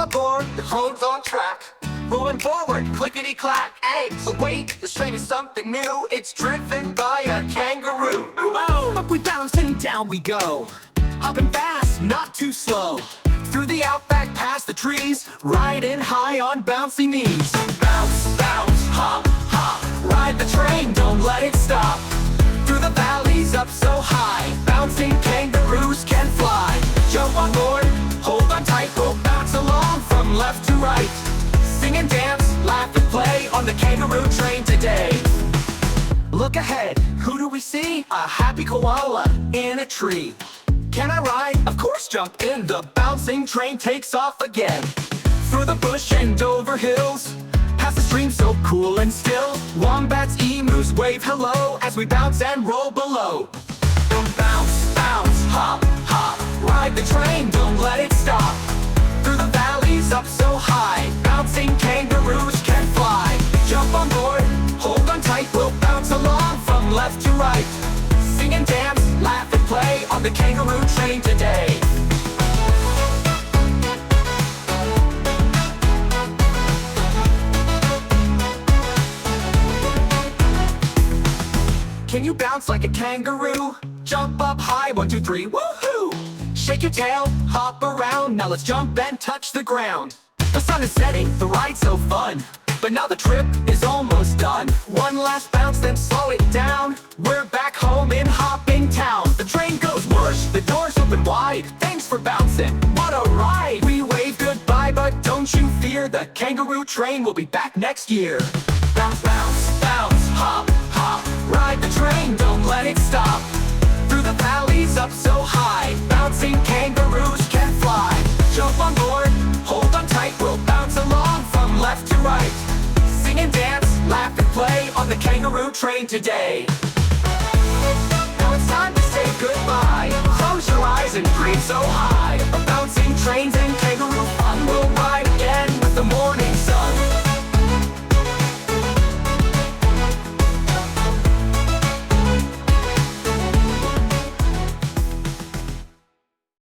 aboard, the train's on track. Moving forward, clickety-clack. Hey, so wait, this train is something new. It's driven by a kangaroo. Oh, up we bounce and down we go. Hopping fast, not too slow. Through the outback, past the trees, riding high on bouncy knees. Bounce, bounce, hop, hop. Ride the train, don't let it stop. Through the valleys, up so high, bouncing kangaroos can fly. Jump on board, hold on tight, we'll bounce along from left to right. Sing and dance, laugh and play on the kangaroo train today. Look ahead, who do we see? A happy koala in a tree. Can I ride? Of course, jump in. The bouncing train takes off again. Through the bush and over hills, past the stream so cool and still. Wombats, emus wave hello as we bounce and roll below. Bounce, bounce, hop, hop. Ride the train, don't let it stop. Through the valleys, up so high, bouncing kangaroos can fly. Jump on board, hold on tight, we'll bounce along from left to right. Sing and dance, laugh and play on the kangaroo train today. Can you bounce like a kangaroo? Jump up high, 1, 2, 3, woohoo! Shake your tail, hop around, now let's jump and touch the ground. The sun is setting, the ride's so fun, but now the trip is almost done. One last bounce, then slow it down. We're back home in Hopping Town. The train goes whoosh, the doors open wide. Thanks for bouncing, what a ride! We wave goodbye, but don't you fear, the kangaroo train will be back next year. Bounce, bounce, bounce, hop, hop. Ride the train, don't let it stop. Through the valleys, up so high, bouncing kangaroos can fly. Jump on board, hold on tight, we'll bounce along from left to right. Sing and dance, laugh and play on the kangaroo train today. Now it's time to say goodbye. Close your eyes and breathe so high.